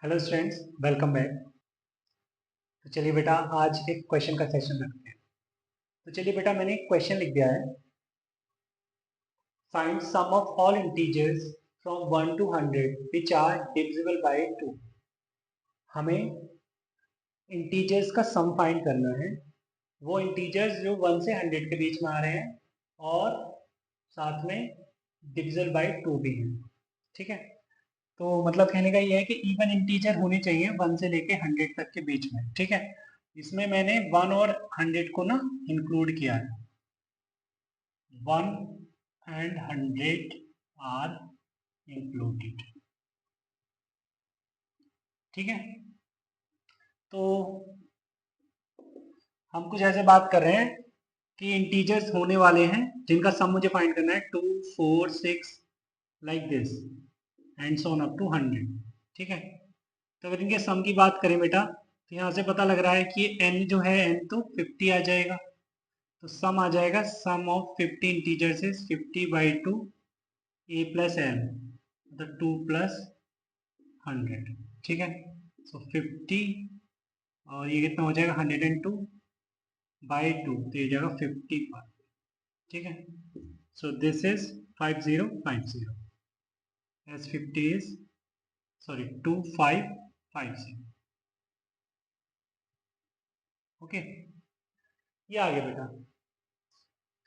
Hello students, welcome back. तो चलिए बेटा, आज एक क्वेश्चन का सेशन रखते हैं। तो चलिए बेटा, मैंने एक क्वेश्चन लिख दिया है। Find sum of all integers from 1 to 100 which are divisible by 2। हमें इंटीजर्स का सम फाइंड करना है, वो इंटीजर्स जो 1 से 100 के बीच में आ रहे हैं और साथ में डिविजिबल बाय 2 भी हैं। ठीक है, तो मतलब कहने का ये है कि इवन इंटीजर होने चाहिए 1 से लेके 100 तक के बीच में। ठीक है, इसमें मैंने 1 और 100 को ना इंक्लूड किया है। 1 and 100 आर इंक्लूडेड। ठीक है, तो हम कुछ ऐसे बात कर रहे हैं कि इंटीजर्स होने वाले हैं जिनका सम मुझे फाइंड करना है 2, 4, 6 like this and so on up to 100। ठीक है, तो अगर इनके सम की बात करें बेटा, तो यहाँ से पता लग रहा है कि n जो है n तो 50 आ जाएगा। तो सम आ जाएगा, sum of 50 integers is 50/2 a plus n, मतलब 2 प्लस 100। ठीक है, सो 50 और ये कितना हो जाएगा 102/2, तो ये जाएगा 55। ठीक है, so this is 5050 as 50 is sorry 2550। Okay, ये आ गया बेटा।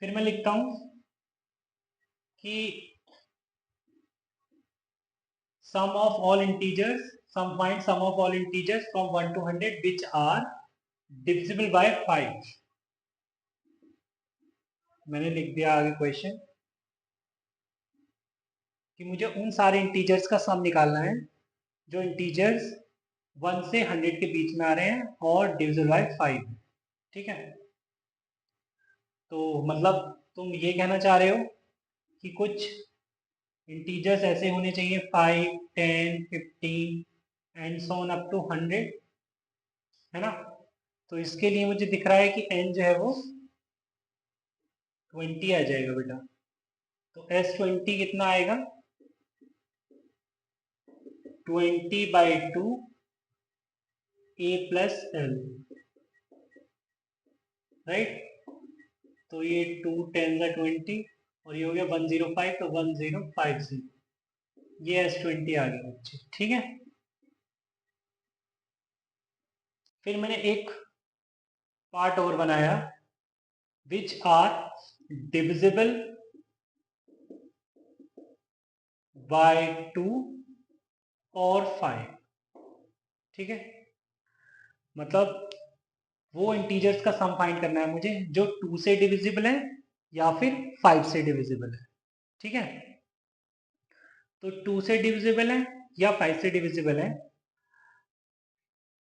फिर मैं लिखता हूं कि sum of all integers, find sum of all integers from 1 to 100 which are divisible by 5। मैंने लिख दिया आगे क्वेश्चन कि मुझे उन सारे इंटीजर्स का सम निकालना है जो इंटीजर्स 1 से 100 के बीच में आ रहे हैं और डिविजिबल बाय 5। ठीक है, तो मतलब तुम ये कहना चाह रहे हो कि कुछ इंटीजर्स ऐसे होने चाहिए 5, 10, 15 and so on up to 100, है ना। तो इसके लिए मुझे दिख रहा है कि n जो है वो 20 आ जाएगा बेटा। तो S20 कितना आएगा, 20/2 a प्लस एल, राइट। तो ये 2 10 20 और ये हो गया 105, तो 1050, ये S20 आ गया बच्चे। ठीक है, फिर मैंने एक पार्ट और बनाया, विच आर डिविजिबल बाय 2 और 5। ठीक है, मतलब वो इंटीजर्स का सम फाइंड करना है मुझे जो 2 से डिविजिबल है या फिर 5 से डिविजिबल है। ठीक है, तो 2 से डिविजिबल है या 5 से डिविजिबल है,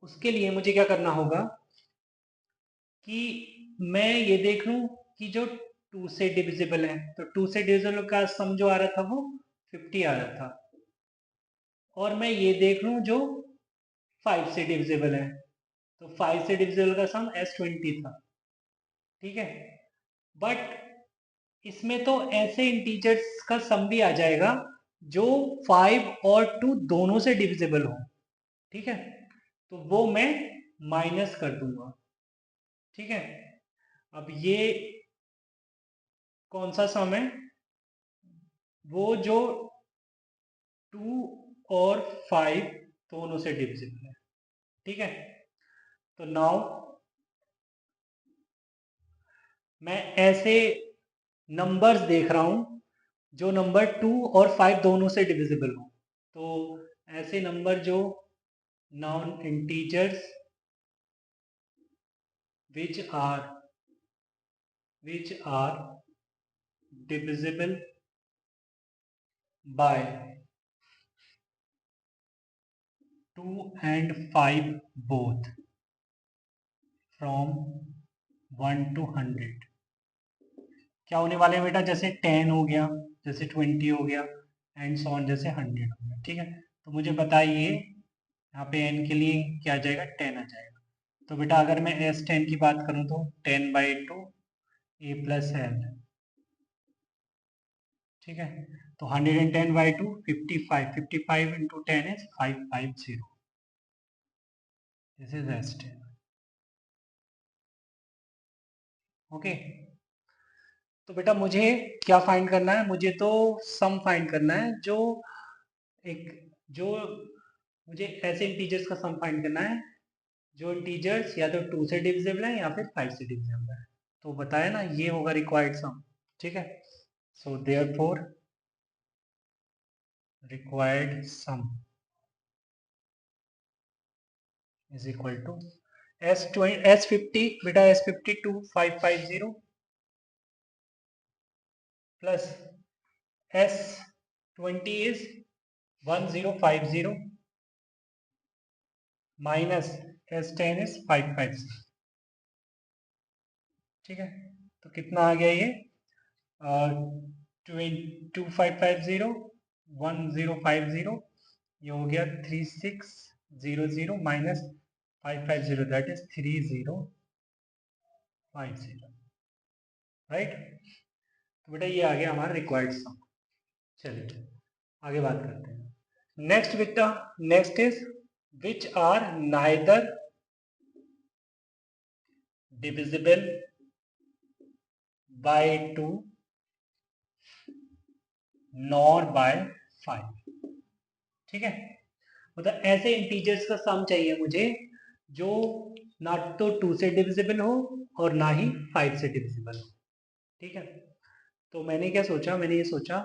उसके लिए मुझे क्या करना होगा कि मैं ये देख लूं कि जो 2 से डिविजिबल है, तो 2 से डिविजिबल का सम जो आ रहा था वो 50 आ रहा था, और मैं ये देख लूं जो 5 से डिविजिबल है, तो 5 से डिविजिबल का सम S20 था। ठीक है, बट इसमें तो ऐसे इंटीजर्स का सम भी आ जाएगा जो 5 और 2 दोनों से डिविजिबल हो। ठीक है, तो वो मैं माइनस कर दूंगा। ठीक है, अब ये कौन सा सम है, वो जो 2 और 5 दोनों से डिविजिबल है। ठीक है, तो नाउ मैं ऐसे नंबर्स देख रहा हूं जो नंबर 2 और 5 दोनों से डिविजिबल हो। तो ऐसे नंबर जो non integers which are divisible by 2 and 5 both from 1 to 100। क्या होने वाले हैं बेटा, जैसे 10 हो गया, जैसे 20 हो गया एंड सो ऑन, जैसे 100 हो गया। ठीक है, तो मुझे बताइए यहाँ पे n के लिए क्या आ जाएगा, 10 आ जाएगा। तो बेटा अगर मैं S10 की बात करूँ तो 10/2 a प्लस एल। ठीक है, तो 110/2 55, 55 into 10 is 550। This is S10। Okay, तो बेटा मुझे क्या फाइंड करना है? मुझे तो सम फाइंड करना है, जो जो मुझे ऐसे इंटीजर्स का सम फाइंड करना है जो इंटीजर्स या तो 2 से डिविजिबल है या फिर 5 से डिविजिबल है। तो बताया ना, ये होगा रिक्वायर्ड सम। ठीक है, so therefore required sum is equal to S50 बेटा, S50 2550 plus S20 is 1050 minus S10 is 550। ठीक है, तो कितना आ गया ये? 2550 1050, ये हो गया 3600 माइनस 550, दैट इज 3050। राइट, तो बेटा ये आ गया हमारा रिक्वायर्ड सम। चलिए आगे बात करते हैं। नेक्स्ट बेटा, next is which are neither divisible by 2 nor by 5। ठीक है, मतलब ऐसे इंटीजर्स का सम चाहिए मुझे जो ना तो 2 से डिविजिबल हो और ना ही 5 से डिविजिबल हो। ठीक है, तो मैंने क्या सोचा, मैंने ये सोचा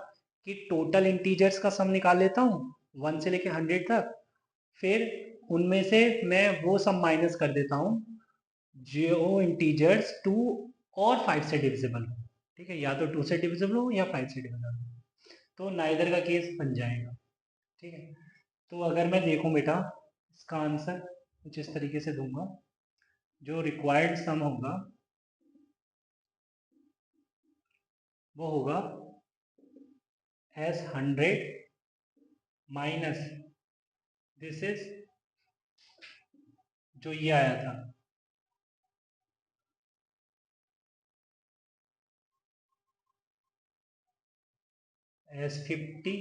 कि टोटल इंटीजर्स का सम निकाल लेता हूँ 1 से लेके 100 तक, फिर उनमें से मैं वो सम माइनस कर देता हूँ जो इंटीजर्स 2 और 5 से डिविजिबल हो। ठीक है, या तो 2 से डिविजिबल हो या 5 से डिविजिबल हो, तो नाइदर का केस बन जाएगा। ठीक है, तो अगर मैं देखूं बेटा, इसका आंसर कुछ इस तरीके से दूंगा। जो रिक्वायर्ड सम होगा वो होगा S100 माइनस दिस इज जो ये आया था S50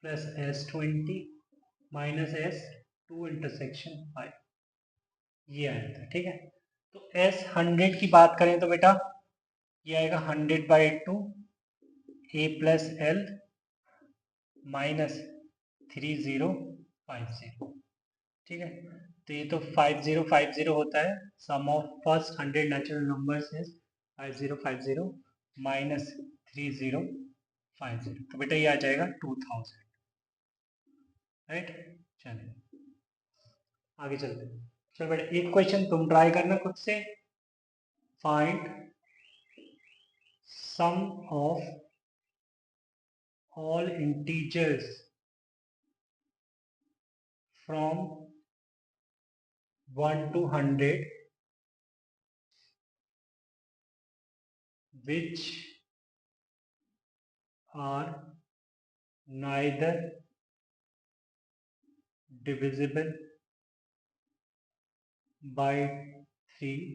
plus S20 minus S2 intersection 5, ये आया था। ठीक है, तो S100 की बात करें तो बेटा ये आएगा 100/2 A प्लस L माइनस 3050। ठीक है, तो ये तो 5050 होता है। Sum of first 100 natural numbers is 5050 minus 3050, तो बेटा ये आ जाएगा 2000। राइट, चलिए आगे चलते हैं। चलो बेटा एक क्वेश्चन तुम ट्राई करना खुद से। Find sum of all integers from 1 to 100 which are neither divisible by 3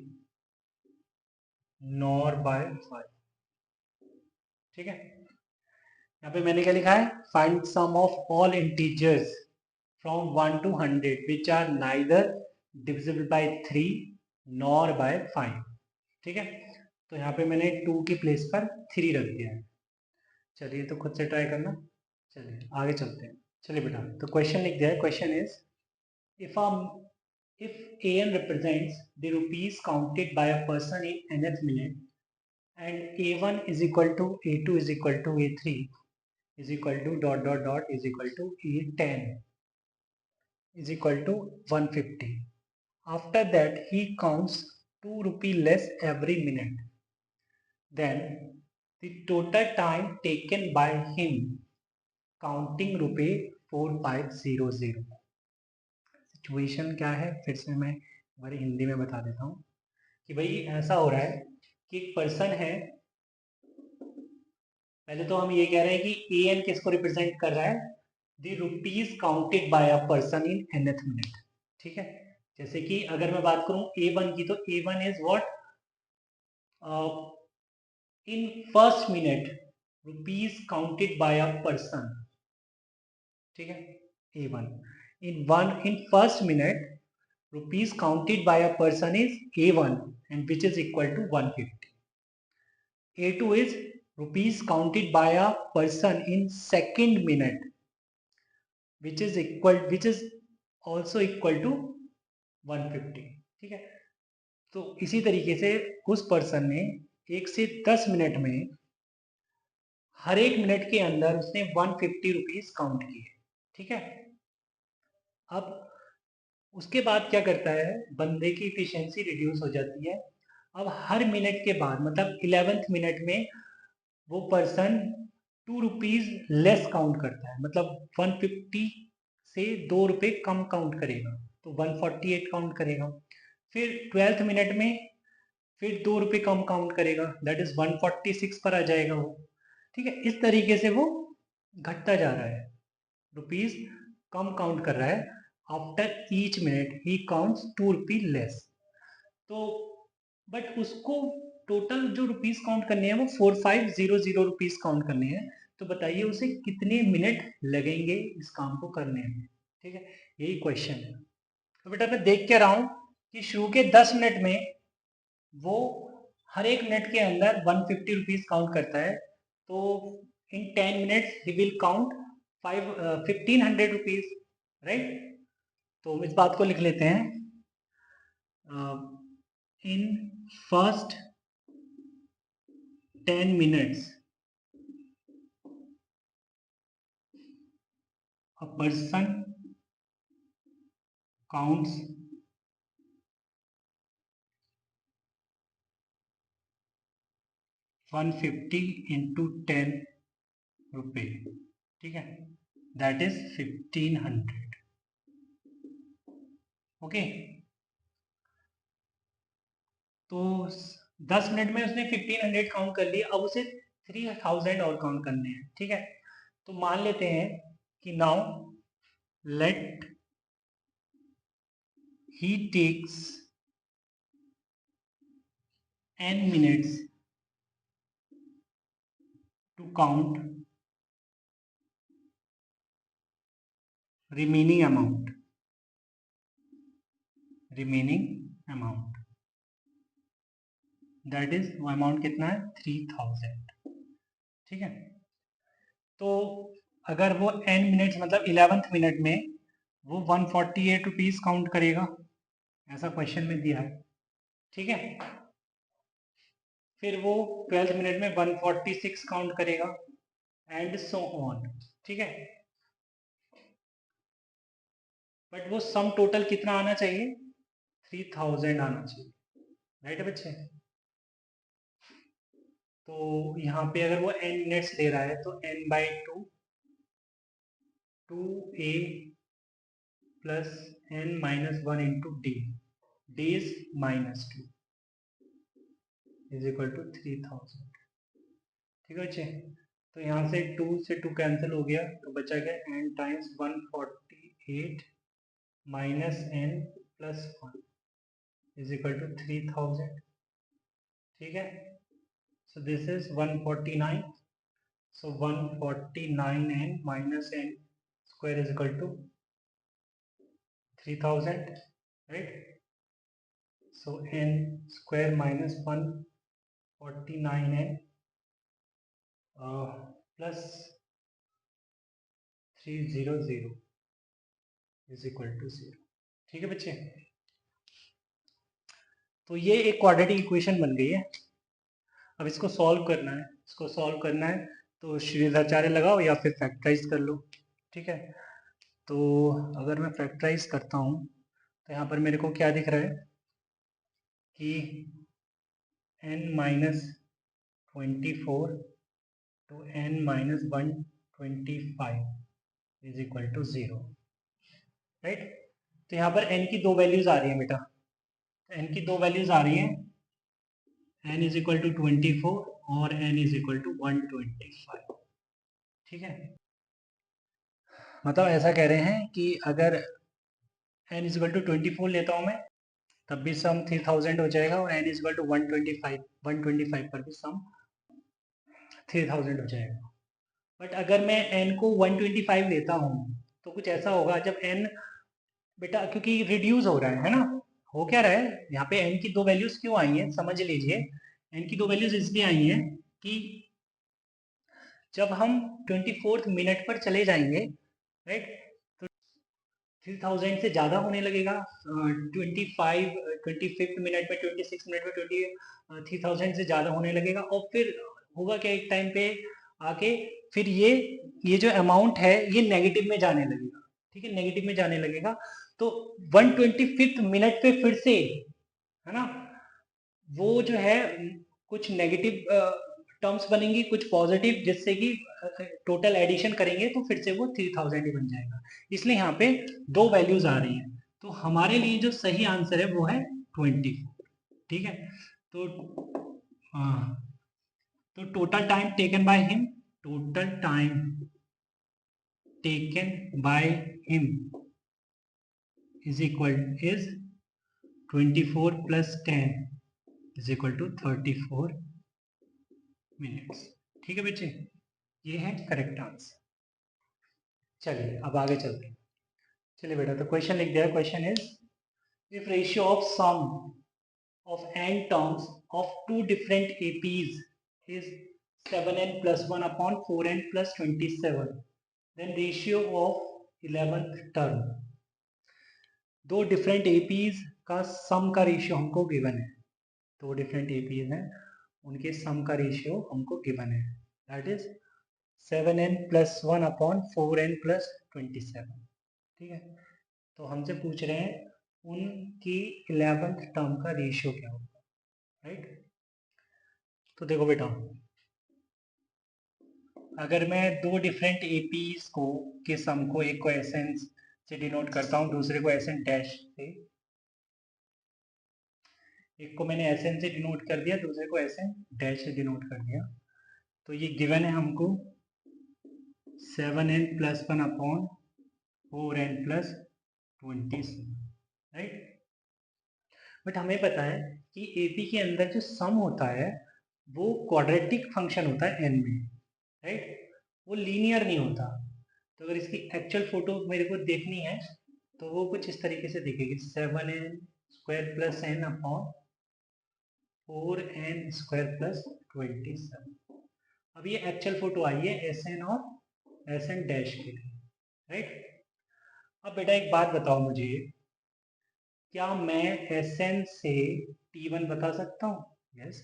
nor by 5। ठीक है, यहाँ पे मैंने क्या लिखा है? Find sum of all integers from 1 to 100 which are neither divisible by 3 nor by 5। ठीक है, तो यहाँ पे मैंने 2 की प्लेस पर 3 रख दिया है। चलिए तो खुद से ट्राई करना। चलिए आगे चलते हैं। चलिए बेटा, तो क्वेश्चन लिख दिया है। Question is if a if an represents the rupees counted by a person in nth minute and a1 is equal to a2 is equal to a3 is equal to dot dot dot is equal to a10 is equal to 150, after that he counts 2 rupee less every minute, then the total time taken by him counting rupee 4500। Situation क्या है, फिर से मैं हमारी हिंदी में बता देता हूँ कि भाई ऐसा हो रहा है कि एक पर्सन है। पहले तो हम ये कह रहे हैं कि ए एन किसको रिप्रेजेंट कर रहा है? The rupees counted by a person in nth minute. ठीक है, जैसे कि अगर मैं बात करूं A1 की, तो A1 is what? In first minute rupees counted by a person. ठीक है, A1 in first minute rupees counted by a person is A1 and which is equal to 150. A2 is rupees counted by a person in second minute which is also equal to 150. ठीक है, तो इसी तरीके से उस person ने 1 से 10 minute में हर एक मिनट के अंदर उसने 150 रुपीज काउंट किए. ठीक है, अब उसके बाद क्या करता है, बंदे की इफिशियंसी रिड्यूस हो जाती है. अब हर मिनट के बाद मतलब 11th मिनट में वो पर्सन 2 रुपीज लेस काउंट करता है, मतलब 150 से 2 रुपये कम काउंट करेगा, तो 148 काउंट करेगा. फिर 12th मिनट में फिर 2 रुपये कम काउंट करेगा, दैट इज 146 पर आ जाएगा वो. ठीक है, इस तरीके से वो घटता जा रहा है, रुपीज कम काउंट कर रहा है. After each minute he counts 2 rupee less. तो बट उसको टोटल जो रुपीज काउंट करने हैं वो 4500 रुपीज काउंट करने हैं. तो बताइए उसे कितने मिनट लगेंगे इस काम को करने में. ठीक है, यही क्वेश्चन है. तो बेटा मैं देख के रहा हूं कि शुरू के 10 मिनट में वो हर एक मिनट के अंदर 150 रुपीज काउंट करता है. तो इन 10 minutes he will count 1500 rupees, right. तो हम इस बात को लिख लेते हैं, in first 10 minutes a person counts 150 into 10 रुपए. ठीक है, दैट इज 1500. ओके, तो 10 मिनट में उसने 1500 काउंट कर लिया. अब उसे 3000 और काउंट करने हैं. ठीक है, तो मान लेते हैं कि now let he takes n minutes to count remaining amount. That is वो अमाउंट कितना है, 3000. ठीक है, तो अगर वो n मिनट्स मतलब 11th मिनट में वो 148 रुपीज काउंट करेगा, ऐसा क्वेश्चन में दिया है. ठीक है, फिर वो 12th मिनट में 146 काउंट करेगा एंड सो ऑन. ठीक है, बट वो सम टोटल कितना आना चाहिए, 3000 आना चाहिए, राइट बच्चे. तो यहाँ पे अगर वो n मिनट्स ले रहा है तो n/2 2a plus n-1 into d, days -2 is equal to 3000. ठीक है बच्चे, तो यहाँ से 2 से 2 कैंसिल हो गया, तो बचा गया n times 148 minus n plus 1 is equal to 3000. ठीक है, so this is 149. So 149n minus n square is equal to 3000, right? So n square minus 149n plus 300 is equal to 0. ठीक है बच्चे, तो ये एक क्वाड्रेटिक इक्वेशन बन गई है. अब इसको सॉल्व करना है, तो श्रीधराचार्य लगाओ या फिर फैक्टराइज कर लो. ठीक है, तो अगर मैं फैक्टराइज करता हूँ तो यहाँ पर मेरे को क्या दिख रहा है कि n-24 to n-125 is equal to 0, right. तो यहाँ पर n की दो वैल्यूज आ रही है बेटा, n की दो वैल्यूज आ रही हैं, n इज इक्वल टू 24 और n इज इक्वल टू 125. ठीक है, मतलब ऐसा कह रहे हैं कि अगर n इज इक्वल टू 24 लेता हूँ मैं तब भी सम 3000 हो जाएगा, और n इज इक्वल टू 125 पर भी सम 3000 हो जाएगा. बट अगर मैं n को 125 लेता हूँ तो कुछ ऐसा होगा, जब n बेटा क्योंकि रिड्यूस हो रहा है ना। हो क्या रहा है यहाँ पे, n की दो वैल्यूज क्यों आई हैं समझ लीजिए। n की दो वैल्यूज इसलिए आई हैं कि जब हम 24th मिनट पर चले जाएंगे, राइट, तो 3000 से ज़्यादा होने लगेगा। 25 मिनट में, 26 मिनट में 3000 से ज़्यादा होने लगेगा। और फिर होगा क्या, एक टाइम पे आके फिर ये जो अमाउंट है ये नेगेटिव में जाने लगेगा। ठीक है, नेगेटिव में जाने लगेगा। तो 125 मिनट पे फिर से, है ना, वो जो है कुछ नेगेटिव टर्म्स बनेंगी, कुछ पॉजिटिव, जिससे कि टोटल एडिशन करेंगे तो फिर से वो 3000 ही बन जाएगा। इसलिए यहाँ पे दो वैल्यूज आ रही हैं। तो हमारे लिए जो सही आंसर है वो है 24। ठीक है, तो हाँ, तो total time taken by him, total time taken by him is 24 plus 10 is equal to 34 minutes. ठीक है बच्चे, ये है करेक्ट आंसर। चलिए अब आगे चलते हैं। चलिए बेटा, तो क्वेश्चन लिख दिया। Question is, if ratio of sum of n terms of two different APs is 7n plus 1 upon 4n plus 27, then ratio of 11th term, दो डिफरेंट APs का सम का रेशियो हमको गिवन है। दो डिफरेंट APs हैं, उनके सम का रेशियो हमको गिवन है, that is 7n plus 1 upon 4n plus 27। ठीक है, तो हमसे पूछ रहे हैं उनकी 11th टर्म का रेशियो क्या होगा, राइट। तो देखो बेटा, अगर मैं दो डिफरेंट एपीज को के सम को, एक को एसएन से डिनोट करता हूँ, दूसरे को एसएन डैश से, एक को मैंने एसएन से डिनोट कर दिया, दूसरे को एसएन डैश से डिनोट कर दिया, तो ये गिवन है हमको 7n plus 1 upon 4n plus 27, right. But हमें पता है कि एपी के अंदर जो सम होता है वो क्वाड्रेटिक फंक्शन होता है एन में, राइट, वो लीनियर नहीं होता। तो अगर इसकी एक्चुअल फोटो मेरे को देखनी है तो वो कुछ इस तरीके से दिखेगी, 7n² plus n upon 4n² plus 27। अब ये एक्चुअल फोटो आई है एस एन और एस एन डैश के लिए, राइट। अब बेटा एक बात बताओ मुझे, क्या मैं एस एन से T1 बता सकता हूँ? यस।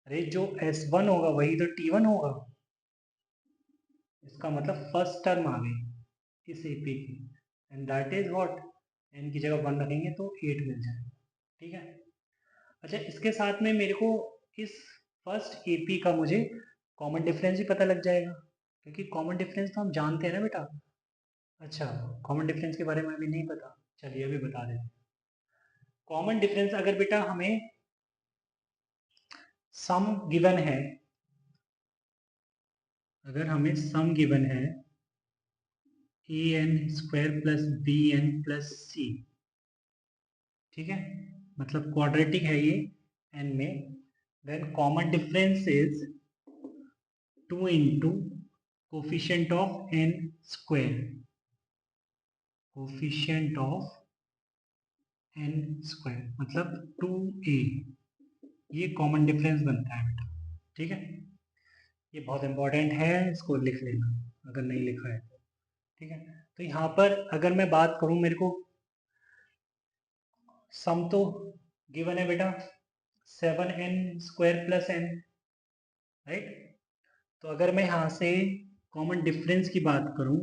अरे जो S1 होगा वही तो T1 होगा, इसका मतलब फर्स्ट टर्म आ गई इस एपी की, and that is what, n की जगह 1 रखेंगे तो 8 मिल जाएगा। ठीक है, अच्छा इसके साथ में मेरे को इस फर्स्ट एपी का मुझे कॉमन डिफरेंस भी पता लग जाएगा, क्योंकि कॉमन डिफरेंस तो हम जानते हैं ना बेटा। अच्छा, कॉमन डिफरेंस के बारे में अभी नहीं पता, चलिए अभी बता देते हैं। कॉमन डिफरेंस अगर बेटा हमें सम गिवन है, अगर हमें सम गिवन है an² plus bn plus c, ठीक है, मतलब क्वाड्रेटिक है ये n में, then common difference is 2 into coefficient of n square, coefficient of n square मतलब 2a, ये कॉमन डिफरेंस बनता है बेटा। ठीक है, ये बहुत इंपॉर्टेंट है, इसको लिख लेना अगर नहीं लिखा है तो। ठीक है, तो यहाँ पर अगर मैं बात करूँ, मेरे को सम तो गिवन है बेटा 7n² प्लस n, राइट। तो अगर मैं यहाँ से कॉमन डिफरेंस की बात करूँ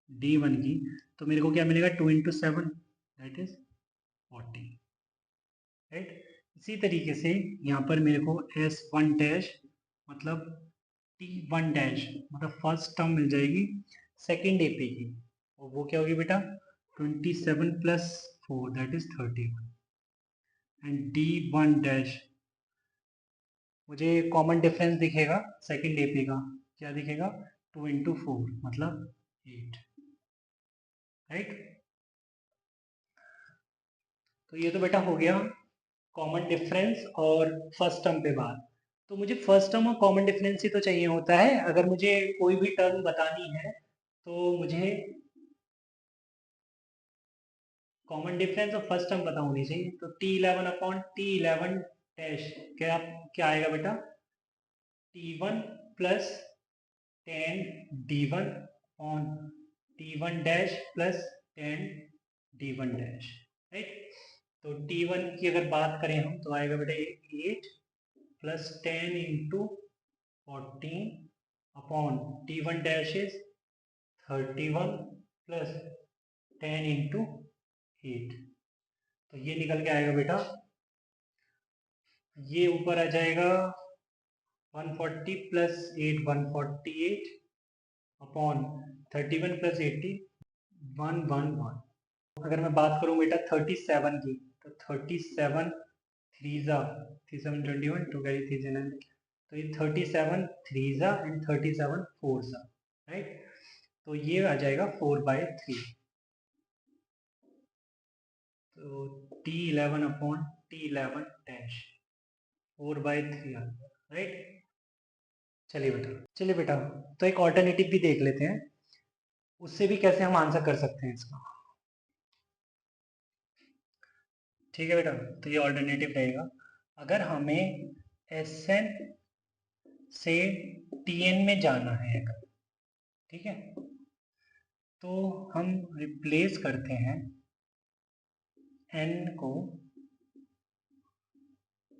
D1 की, तो मेरे को क्या मिलेगा, 2 इंटू 7 दैट इज 40, राइट। इसी तरीके से यहाँ पर मेरे को S1 डैश मतलब T1 डैश मतलब फर्स्ट टर्म मिल जाएगी सेकेंड एपी की, और वो क्या होगी बेटा 27 plus 4 that is 31, and D1 dash मुझे कॉमन डिफरेंस दिखेगा सेकेंड एपी का, क्या दिखेगा 2 इंटू 4 मतलब 8, राइट। तो ये तो बेटा हो गया कॉमन डिफरेंस और फर्स्ट टर्म पे बात। तो मुझे फर्स्ट टर्म और कॉमन डिफरेंस ही तो चाहिए होता है, अगर मुझे कोई भी टर्म बतानी है तो मुझे कॉमन डिफरेंस और फर्स्ट टर्म पता होनी चाहिए। तो T11 अपॉन T11 डैश क्या क्या आएगा बेटा, T1 plus 10D1 on T1 dash plus 10D1 dash, right. तो T1 की अगर बात करें हम तो आएगा बेटा 8 plus 10 into 14 upon T1 dash is 31 plus 10 into 8। तो ये निकल के आएगा बेटा, ये ऊपर आ जाएगा 140 प्लस 8 148 अपॉन 31 प्लस 80 111। अगर मैं बात करूं बेटा 37 की तो 37 3 जा 3721 टू कैरी 3 9, तो ये 37 3 जा एंड 37 4 जा, राइट। तो ये आ जाएगा 4/3। तो T11 अपॉन T11 डैश 4/3 आ गया, राइट। चलिए बेटा तो एक ऑल्टरनेटिव भी देख लेते हैं, उससे भी कैसे हम आंसर कर सकते हैं इसका। ठीक है बेटा, तो ये ऑल्टरनेटिव रहेगा, अगर हमें Sn से Tn में जाना है अगर, ठीक है, तो हम रिप्लेस करते हैं n को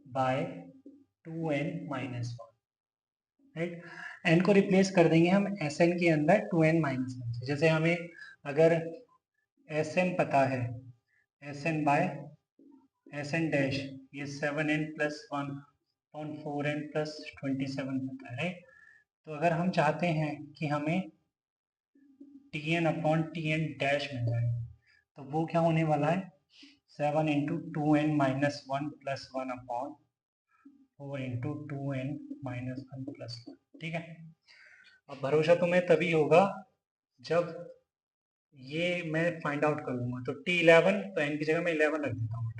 by 2n minus 1, right. n को रिप्लेस कर देंगे हम Sn के अंदर 2n माइनस 1 से। जैसे हमें अगर Sn पता है, Sn बाय Sn डैश ये 7n plus 1 upon 4n plus 27 पता है, राइट। तो अगर हम चाहते हैं कि हमें Tn अपॉन Tn डैश मिल जाए तो वो क्या होने वाला है, 7 into 2n minus 1 plus 1 upon 4 into 2n minus 1 plus 1, ठीक है। अब भरोसा तुम्हें तभी होगा जब ये मैं फाइंड आउट कर लूँगा। तो T11 तो n की जगह मैं 11 रख देता हूँ,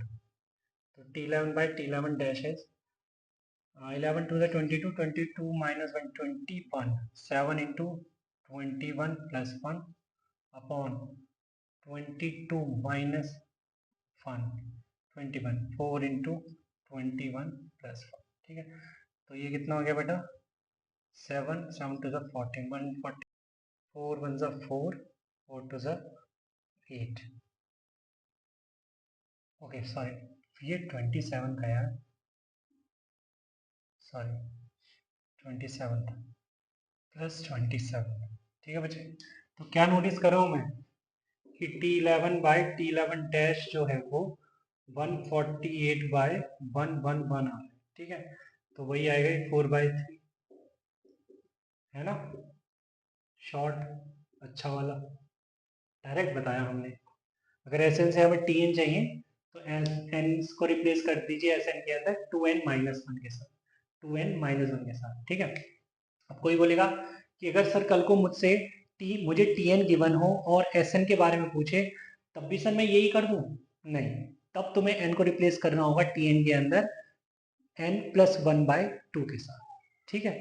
तो T11 बाई T11 डैश है 11 to the 22 22 minus 1 21 7 into 21 plus 1 upon 22 minus 1 21 4 into 21 plus 1, ठीक है। तो ये कितना हो गया बेटा, 7 7 to the 14 140 4 1 जा 4 4 to the 8, ओके सॉरी ये 27 था यार, सॉरी 27 था प्लस 27, ठीक है बच्चे। तो क्या नोटिस कर रहा हूँ मैं कि T11 बाई T11 डैश जो है वो 148 बाय 111 आ रहा है, ठीक है। तो वही आएगा 4/3, है ना, शॉर्ट अच्छा वाला, डायरेक्ट बताया हमने। अगर Sn से हमें Tn चाहिए तो n को रिप्लेस कर दीजिए Sn के अंदर 2n माइनस 1 के साथ, 2n माइनस 1 के साथ, ठीक है। अब कोई बोलेगा कि अगर सर कल को मुझसे मुझे Tn गिवन हो और Sn के बारे में पूछे तब भी सर मैं यही कर दूं, नहीं, तब तुम्हें n को रिप्लेस करना होगा Tn के अंदर n प्लस 1/2 के साथ, ठीक है।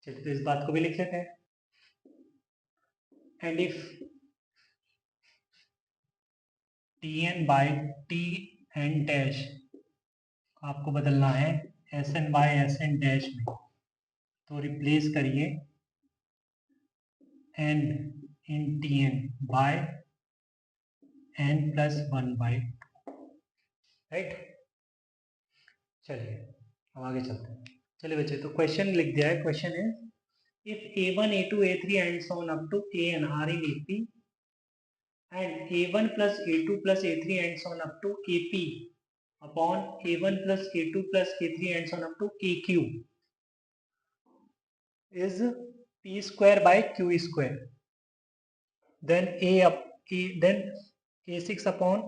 चलिए तो इस बात को भी लिख लेते हैं, and if Tn by Tn dash आपको बदलना है Sn बाय Sn डैश में, तो रिप्लेस करिए n in Tn by n plus 1/2, right. चलिए अब आगे चलते हैं। चलिए बच्चे तो क्वेश्चन लिख दिया है, क्वेश्चन है if A1 A2 A3 and so on up to An are in AP and A1 plus A2 plus A3 and so on up to AP upon A1 plus A2 plus A3 and so on up to AQ is P square by Q square, then then A6 upon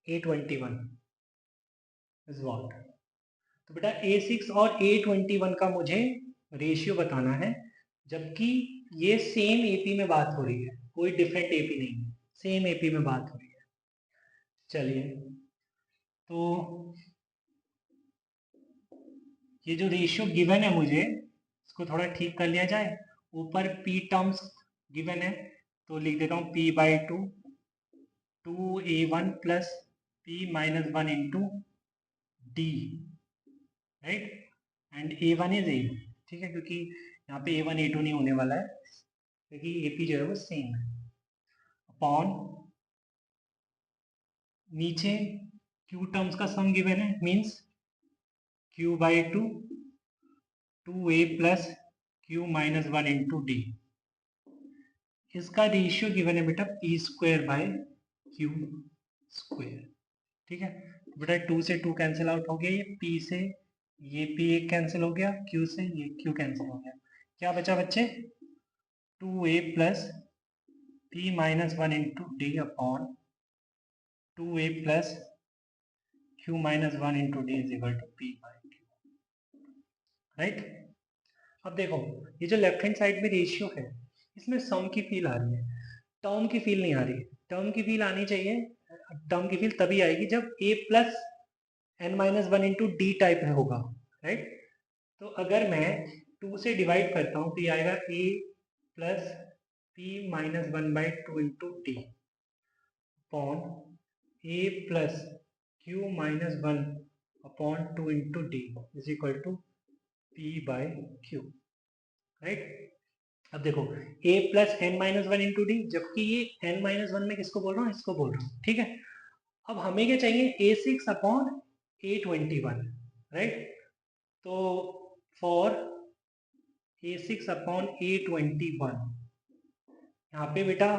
A21 is what। तो बेटा A6 और A21 का मुझे ratio बताना है, जबकि ये same AP में बात हो रही है, कोई डिफरेंट एपी नहीं है, सेम एपी में बात हो रही है। चलिए तो ये जो रेशियो गिवन है मुझे इसको थोड़ा ठीक कर लिया जाए। ऊपर p टर्म्स गिवन है तो लिख देता हूँ p/2 2a1 plus p minus 1 into d, right, and a1 is a, ठीक है, क्योंकि यहाँ पे a1 a2 नहीं होने वाला है क्योंकि AP जो है वो सेम है, अपॉन नीचे q टर्म्स का सम गिवन है, means q by 2a plus q minus 1 into D, इसका रेशियो गिवन है बेटा P square by Q square, ठीक है। तो बेटा 2 से 2 कैंसिल आउट हो गया, ये p से ये p एक कैंसिल हो गया, q से ये q कैंसिल हो गया, क्या बचा बच्चे 2a plus p minus 1 into d upon 2a plus q minus 1 into d is equal to p by q, right. अब देखो ये जो लेफ्ट हैंड साइड में रेशियो है इसमें सम की फील आ रही है, टर्म की फील नहीं आ रही है। टर्म की फील आनी चाहिए, टर्म की फील तभी आएगी जब a plus n minus 1 into d type में होगा, राइट। तो अगर मैं 2 से डिवाइड करता हूँ तो ये आएगा a plus p minus 1 by 2 into d upon a plus q minus 1 upon 2 into d is equal to p by q, right. अब देखो a plus n minus 1 into d, जबकि ये n माइनस 1 में किसको बोल रहा हूँ, इसको बोल रहा हूँ, ठीक है। अब हमें क्या चाहिए a6 अपॉन a21, राइट। तो फॉर a6 अपॉन a21 यहाँ पे बेटा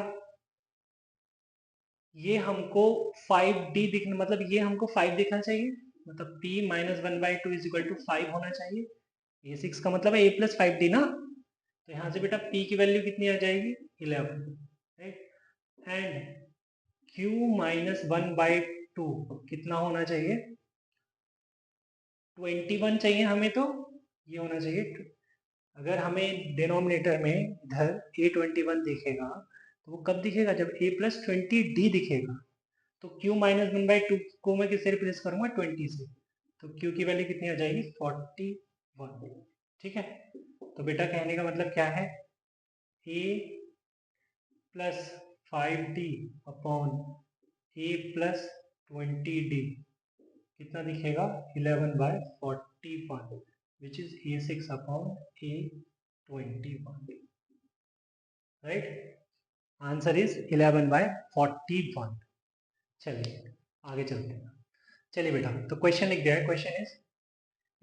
ये हमको 5d दिखना, मतलब ये हमको 5 दिखना चाहिए, मतलब p minus 1 by 2 is equal to 5 होना चाहिए। a6 का मतलब है a प्लस 5d ना, तो यहाँ से बेटा p की वैल्यू कितनी आ जाएगी 11, right. And q minus 1 by 2 कितना होना चाहिए 21 चाहिए हमें, तो ये होना चाहिए। अगर हमें डिनोमिनेटर में इधर a21 दिखेगा तो वो कब दिखेगा जब a प्लस 20d दिखेगा, तो q माइनस 1 बाई 2 को मैं किससे रिप्लेस करूंगा 20 से, तो q की वैल्यू कितनी आ जाएगी 41, ठीक है। तो बेटा कहने का मतलब क्या है a plus 5d upon a plus 20d कितना दिखेगा 11 by 41 which is a6 upon a21, right. Answer is 11 by 41। चलिए आगे चलते हैं। चलिए बेटा तो क्वेश्चन लिख दिया है, question is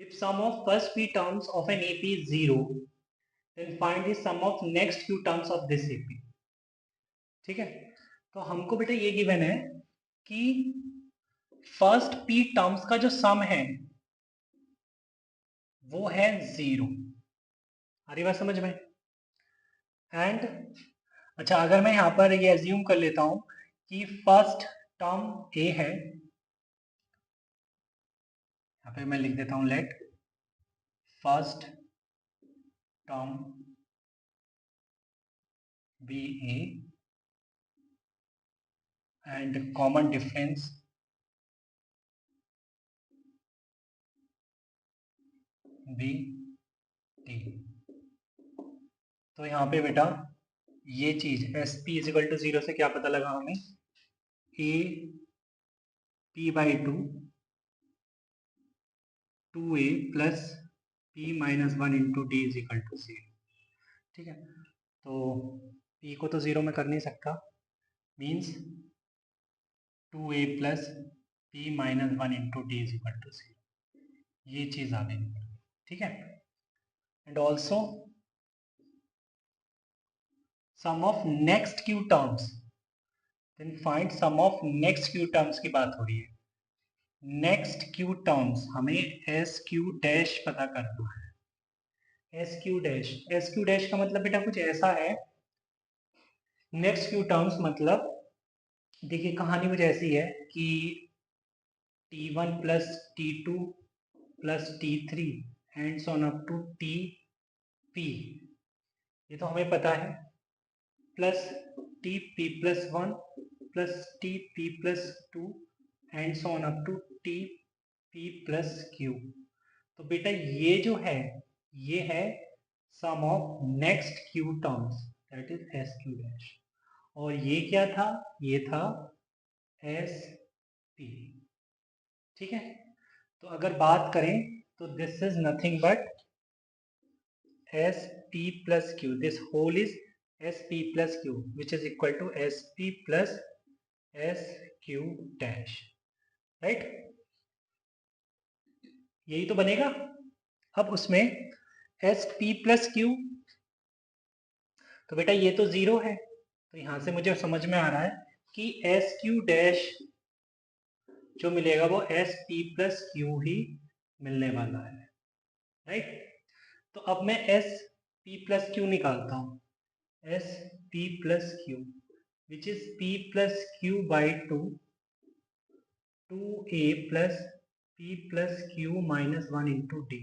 if sum of first p terms of an AP is 0 then find the sum of next q terms of this AP, ठीक है। तो हमको बेटा ये गिवन है कि फर्स्ट p टर्म्स का जो सम है वो है 0, आ रही बात समझ में। एंड अच्छा अगर मैं यहाँ पर ये एज्यूम कर लेता हूँ कि फर्स्ट टर्म a है, यहाँ पे मैं लिख देता हूँ let first term be a and common difference be t. तो यहाँ पे बेटा ये चीज s p is equal to 0 से क्या पता लगा हमें a p by 2 a plus p minus 1 into d is equal to 0, ठीक है। तो p को तो 0 में कर नहीं सकता, means 2a plus p minus 1 into d is equal to 0, ये चीज आ गई, ठीक है। And also sum of next Q terms, then find sum of next Q terms की बात हो रही है। नेक्स्ट क्यू टर्म्स हमें एस क्यू डैश पता करना है, s Q dash, s Q dash का मतलब बेटा कुछ ऐसा है, नेक्स्ट क्यू टर्म्स मतलब देखिए कहानी कुछ ऐसी है कि t1 plus t2 plus t3 and so on up to tp, ये तो हमें पता है, plus tp plus 1 plus tp plus 2 and so on up to tp plus q। तो बेटा ये जो है ये है sum of next Q terms that is S Q dash, और ये क्या था ये था एस पी। ठीक है, तो अगर बात करें तो this is nothing but s p plus q, this whole is s p plus q which is equal to s p plus s Q dash, right? यही तो बनेगा। अब उसमें एस पी प्लस क्यू, तो बेटा ये तो जीरो है, तो यहां से मुझे समझ में आ रहा है कि एस क्यू डैश जो मिलेगा वो एस पी प्लस क्यू ही मिलने वाला है, राइट? तो अब मैं एस पी प्लस क्यू निकालता हूं, s p plus q which is p plus Q by two, two A plus P plus Q minus one into d,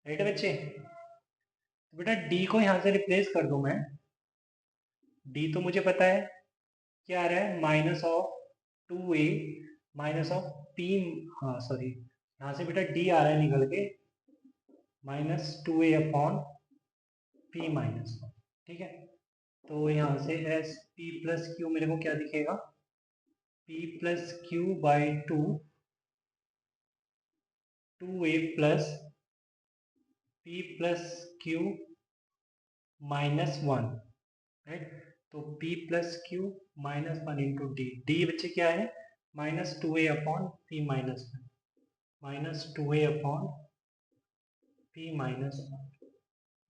right है बच्चे? तो बेटा डी को यहां से रिप्लेस कर दूं मैं, डी तो मुझे पता है क्या आ रहा है, minus of two a minus of p, हाँ सॉरी, यहाँ से बेटा डी आ रहा है निकल के माइनस टू ए अपॉन पी माइनस वन, ठीक है? तो यहाँ से एस पी प्लस क्यू मेरे को क्या दिखेगा, P plus Q by two, two A plus P plus Q minus one, right? तो p plus Q minus one into D, D बच्चे क्या है, माइनस टू ए upon P minus one, minus two ए upon P minus one,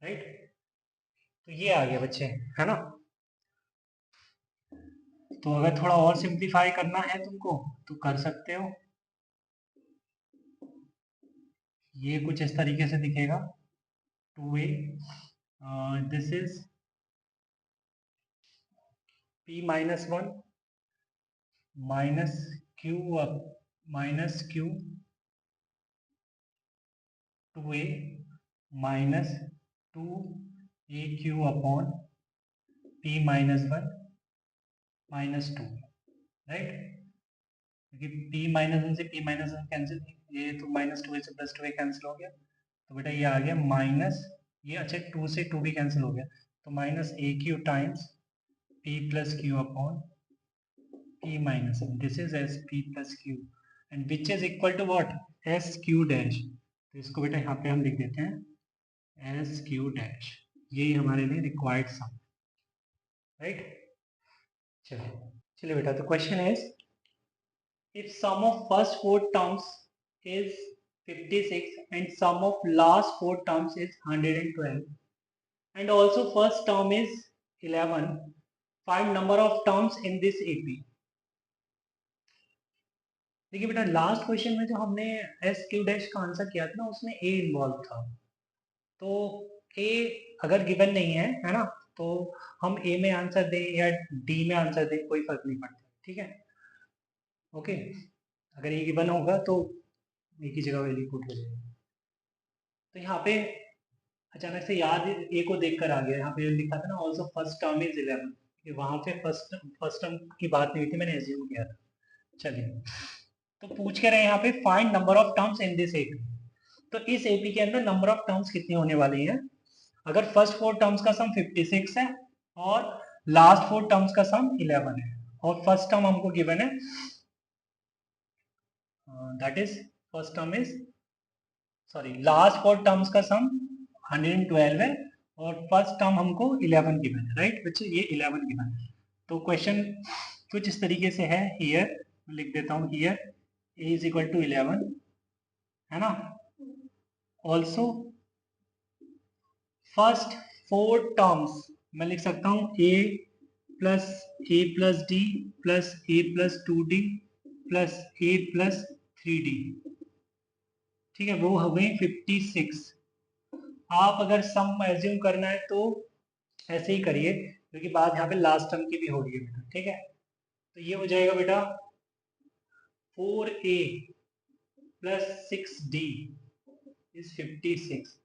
right? तो ये आ गया बच्चे, है ना? तो अगर थोड़ा और सिंप्लीफाई करना है तुमको तो कर सकते हो, ये कुछ इस तरीके से दिखेगा, two a, this is p minus one minus q minus q two a minus two a q upon p minus one minus two, right? क्योंकि p माइनस वन से p माइनस वन कैंसिल, ये तो minus two ए से plus two ए cancel हो गया, तो बेटा ये आ गया माइनस, ये अच्छा टू से टू भी कैंसिल हो गया, तो minus a q times p plus q upon p minus one, this is s p plus q and which is equal to what, s Q dash. तो इसको बेटा यहाँ पे हम लिख देते हैं एस क्यू डैश, यही हमारे लिए रिक्वायर्ड सम, राइट? चलिए चलिए बेटा, तो question is if sum of first four terms is 56 and sum of last four terms is 112 and also first term is 11, find number of terms in this AP। देखिए बेटा last question में जो हमने S Q dash का answer किया था ना, उसमें ए इन्वॉल्व था, तो ए अगर गिवन नहीं है ना, तो हम ए में आंसर दें या डी में आंसर दें कोई फर्क नहीं पड़ता, ठीक है? ओके, अगर ए गिवन होगा तो ए की जगह वैल्यू पुट हो जाएगी। तो यहाँ पे अचानक से याद ए को देखकर आ गया, यहाँ पे लिखा था ना ऑल्सो फर्स्ट टर्म इज 11, वहां पे फर्स्ट टर्म की बात नहीं हुई थी, मैंने एज्यूम किया था। चलिए, तो पूछ के रहे यहाँ पे find number of terms in this AP, तो इस एपी के अंदर नंबर ऑफ टर्म्स कितनी होने वाली है? अगर फर्स्ट फोर टर्म्स का सम 56 है और लास्ट फोर टर्म्स का सम 11 है और फर्स्ट टर्म हमको गिवन है, that is first term is sorry last four terms का सम 112 है और फर्स्ट टर्म हमको 11 गिवन है, राइट बच्चे? ये 11 गिवन है। तो क्वेश्चन कुछ इस तरीके से है, हियर लिख देता हूँ, here a is equal to 11, है ना? ऑल्सो फर्स्ट फोर टर्म्स मैं लिख सकता हूँ a plus D plus A plus two D plus A plus three D, ठीक है? वो हो गई 56। आप अगर सम एज्यूम करना है तो ऐसे ही करिए, क्योंकि बात यहाँ पे लास्ट टर्म की भी हो रही है बेटा, ठीक है? तो ये हो जाएगा बेटा 4a प्लस 6d इज 56,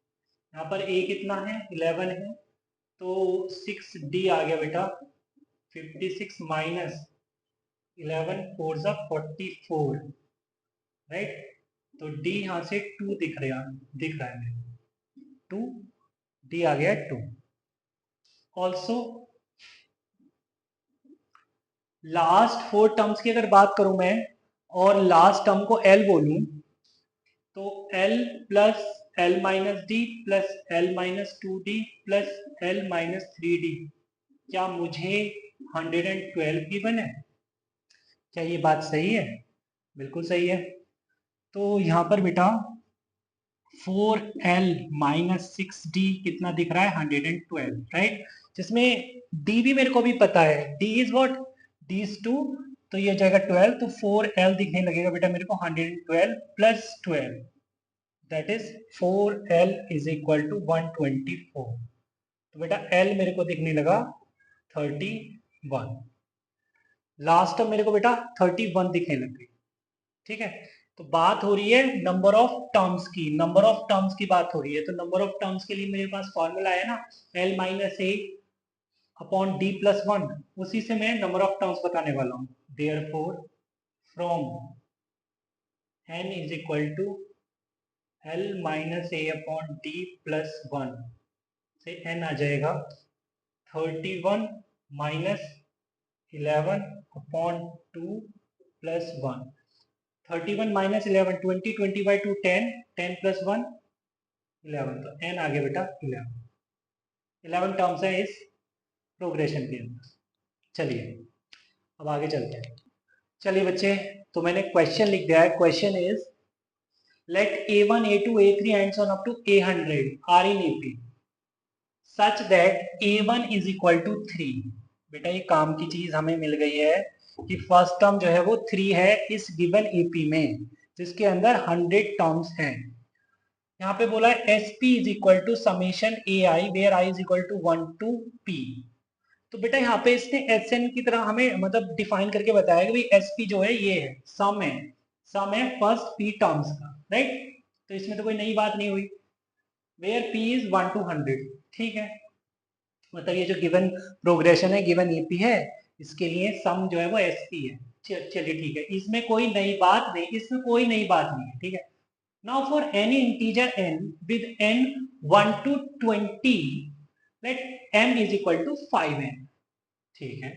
यहाँ पर a कितना है, 11 है, तो 6d आ गया बेटा 56 माइनस 11 फोर ज़ा 44, राइट? तो d यहाँ से 2 दिख रहा है 2, d आ गया 2। ऑल्सो लास्ट 4 टर्म्स की अगर बात करूं मैं और लास्ट टर्म को एल बोलूं तो L plus L minus d plus L minus 2d plus L minus 3d, क्या मुझे 112 गिवन है? क्या ये बात सही है? बिल्कुल सही है। तो यहाँ पर बेटा 4l माइनस 6d कितना दिख रहा है? 112, राइट। जिसमें d भी मेरे को भी पता है, d is what? d is 2, तो ये जाएगा 12, तो 4l दिखने लगेगा बेटा मेरे को 112 plus 12, that is 4l is equal to 124। तो बेटा l मेरे को दिखने लगा 31, लास्ट टर्म मेरे को बेटा 31 दिखने लग गई। ठीक है, तो बात हो रही है नंबर ऑफ टर्म्स की, नंबर ऑफ टर्म्स की बात हो रही है। तो नंबर ऑफ टर्म्स के लिए मेरे पास फॉर्मूला है ना, l minus a upon d plus 1, उसी से मैं नंबर ऑफ टर्म्स बताने वाला हूं। Therefore from n is equal to l minus a upon d plus 1 से n आ जाएगा 31 minus 11 upon 2 plus 1। 31 minus 11, 20, 20 by 2 10, 10 plus 1 11, तो n आ गया बेटा 11 टर्म्स है इस प्रोग्रेशन के अंदर। चलिए अब आगे चलते हैं। चलिए बच्चे, तो मैंने क्वेश्चन लिख दिया है। Question is let a1 a2 a3 and so on up to a100 are in ap such that a1 is equal to 3। बेटा ये काम की चीज हमें मिल गई है कि फर्स्ट टर्म जो है वो 3 है इस गिवन ap में, जिसके अंदर 100 टर्म्स हैं। यहाँ पे बोला है s p is equal to summation a i where i is equal to 1 to p. तो बेटा यहाँ पे इसने एस एन की तरह हमें मतलब डिफाइन करके बताया कि भाई एस पी जो है ये है, सम है फर्स्ट पी टर्म्स का, राइट। तो इसमें तो कोई नई बात नहीं हुई। वेयर पी इज 1 टू 100, ठीक है। मतलब ये जो गिवन प्रोग्रेशन है, गिवन एपी है, इसके लिए सम जो है वो एस पी है। चलिए ठीक है, इसमें कोई नई बात नहीं, इसमें कोई नई बात नहीं है, ठीक है। Now for any integer n with n 1 to 20, let m is equal to 5n, ठीक है।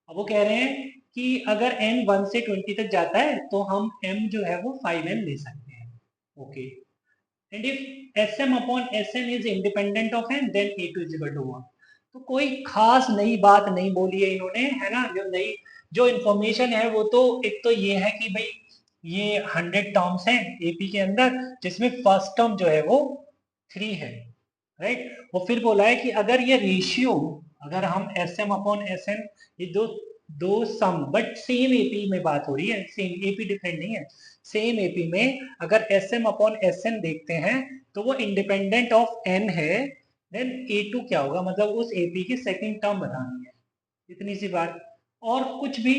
अब वो कह रहे हैं कि अगर n 1 से 20 तक जाता है तो हम m जो है वो 5n ले सकते हैं, okay. And if sm upon sn is independent of n then a2 is equal to 1। तो कोई खास नई बात नहीं बोली है इन्होंने, है ना। जो नई जो इंफॉर्मेशन है वो तो एक तो ये है कि भाई ये 100 टर्म्स हैं एपी के अंदर, जिसमें फर्स्ट टर्म जो है वो 3 है, राइट। और फिर बोला है कि अगर ये रेशियो, अगर हम s m upon s n, ये दो दो सम बट सेम एपी में बात हो रही है, सेम एपी डिफरेंट नहीं है, सेम एपी में अगर s m upon s n देखते हैं तो वो इंडिपेंडेंट ऑफ एन है, देन ए टू क्या होगा, मतलब उस एपी की सेकंड टर्म बतानी है। इतनी सी बात, और कुछ भी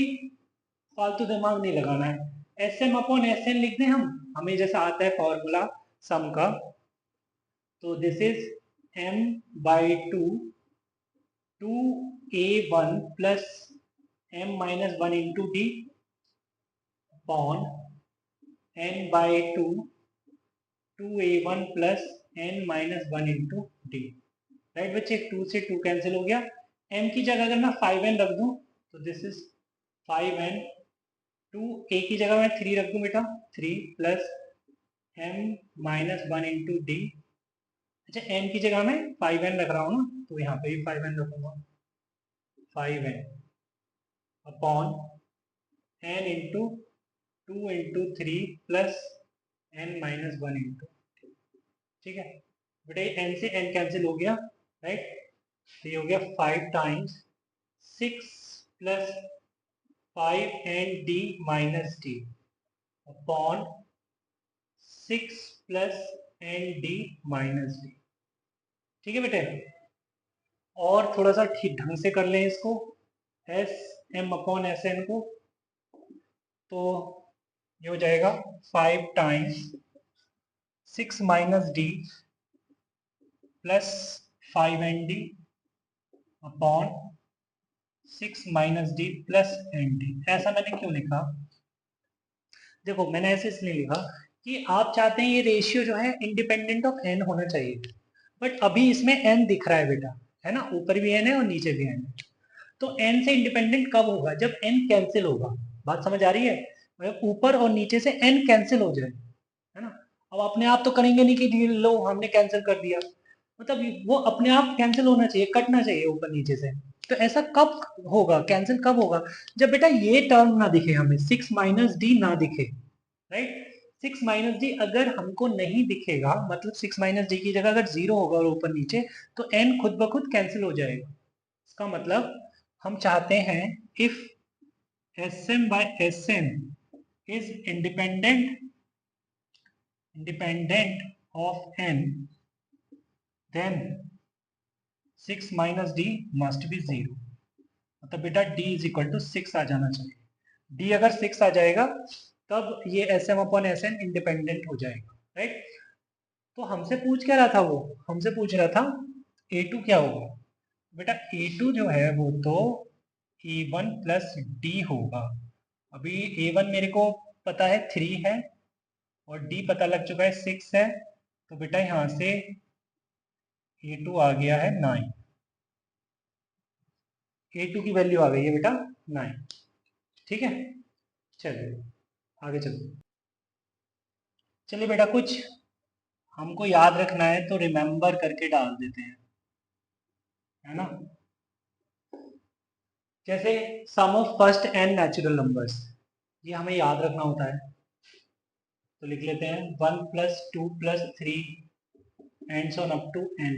फालतू दिमाग नहीं लगाना है। S m upon s n लिख दें हम, हमें जैसा आता है फॉर्मूला सम का, तो this is m by 2 a1 plus m minus 1 into d upon n by 2a1 plus n minus 1 into d, right बच्चे। 2 से 2 कैंसिल हो गया, m की जगह अगर मैं 5n रख दूं तो दिस इज 5n, 2a की जगह मैं 3 रख दूं बेटा, 3 plus m minus 1 into D. अच्छा n की जगह मैं 5n रख रहा हूँ ना, तो यहाँ पे भी 5n रखूंगा, 5n upon n into 2 into 3 plus n minus 1 into, ठीक है बेटा। ये n से n कैंसिल हो गया, राइट। तो ये हो गया 5 times 6 plus 5n D minus D upon 6 plus n D minus D, ठीक है बेटे। और थोड़ा सा ठीक ढंग से कर लें इसको, s m upon s n को, तो ये हो जाएगा 5 times 6 minus d plus 5 n d upon 6 minus d plus n d. ऐसा मैंने क्यों लिखा? देखो मैंने ऐसे इसलिए लिखा कि आप चाहते हैं ये रेशियो जो है इंडिपेंडेंट ऑफ एन होना चाहिए, बट अभी इसमें एन दिख रहा है बेटा, है ना, ऊपर भी एन है और नीचे भी एन है। तो n से इंडिपेंडेंट कब होगा? जब n कैंसिल होगा। बात समझ आ रही है? मतलब ऊपर और नीचे से n कैंसिल हो जाए, है ना। अब अपने आप तो करेंगे नहीं कि लो हमने कैंसिल कर दिया, मतलब वो अपने आप कैंसिल होना चाहिए, कटना चाहिए ऊपर नीचे से। तो ऐसा कब होगा, कैंसिल कब होगा? जब बेटा ये टर्म ना दिखे हमें, 6 माइनस डी ना दिखे, राइट। 6 माइनस डी अगर हमको नहीं दिखेगा, मतलब 6 माइनस डी की जगह अगर 0 होगा और ऊपर नीचे, तो n खुद ब खुद कैंसिल हो जाएगा। इसका मतलब हम चाहते हैं if Sm by Sn is independent of n, then 6 minus d must be 0। मतलब बेटा d इज इक्वल टू 6 आ जाना चाहिए। d अगर 6 आ जाएगा तब ये Sm अपॉन Sn इंडिपेंडेंट हो जाएगा, राइट। तो हमसे पूछ क्या रहा था, वो हमसे पूछ रहा था a2 क्या होगा। बेटा a2 जो है वो तो a1 प्लस डी होगा। अभी a1 मेरे को पता है 3 है और d पता लग चुका है 6 है, तो बेटा यहाँ से a2 आ गया है 9। a2 की वैल्यू आ गई है बेटा 9। ठीक है, चलिए आगे चलते। चलिए बेटा कुछ हमको याद रखना है तो रिमेंबर करके डाल देते हैं, है ना। जैसे sum of first N natural numbers, ये हमें याद रखना होता है। तो लिख लेते हैं 1 plus 2 plus 3 and so up to n,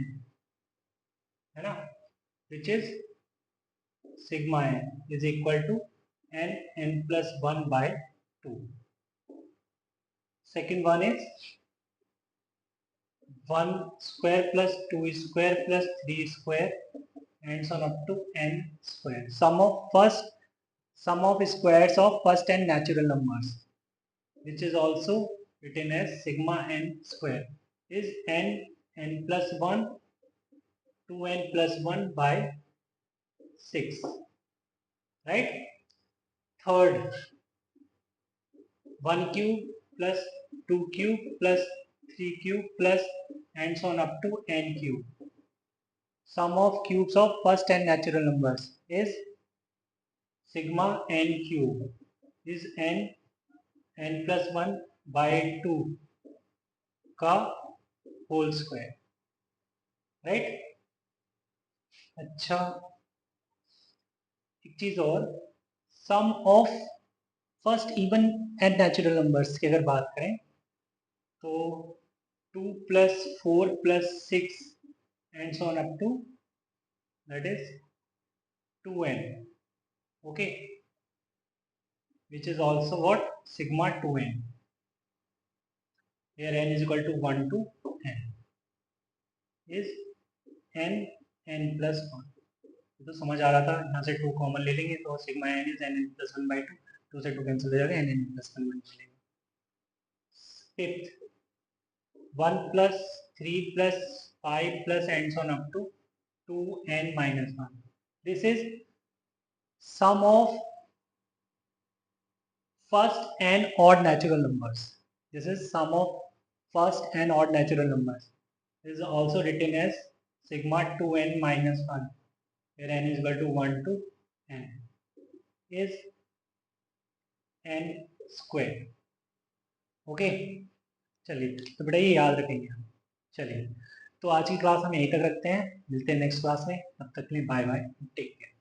है ना, which is sigma n is equal to n n plus 1 by 2। Second one is 1 square plus 2 square plus 3 square and so on up to n square. Sum of squares of first n natural numbers, which is also written as sigma n square, is n plus 1 2n plus 1 by 6, right. Third, 1 cube plus 2 cube plus 3 cube plus and so on up to n cube. Sum of cubes of first n natural numbers is sigma n cube, is n plus 1 by 2 का whole square, right. अच्छा, एक चीज और, sum of first even and natural numbers की अगर बात करें तो 2 plus 4 plus 6 and so on up to that is 2n, okay, which is also what, sigma 2n, where n is equal to 1 to n is n plus 1। तो समझ आ रहा था, यहाँ से 2 कॉमन ले लेंगे तो sigma n is n plus 1 by 2, 2 से 2 कैंसिल हो जाएगा, n प्लस 1 बन जाएगा। Fifth, 1 plus 3 plus 5 plus and so on up to 2n minus 1। This is sum of first and odd natural numbers. This is sum of first and odd natural numbers. This is also written as sigma 2n minus 1, where n is equal to 1 to n is n square। Okay, चलिए तो बेटा ये याद रखेंगे हम। चलिए तो आज की क्लास हम यहीं तक रखते हैं, मिलते हैं नेक्स्ट क्लास में, तब तक के लिए बाय बाय, टेक केयर।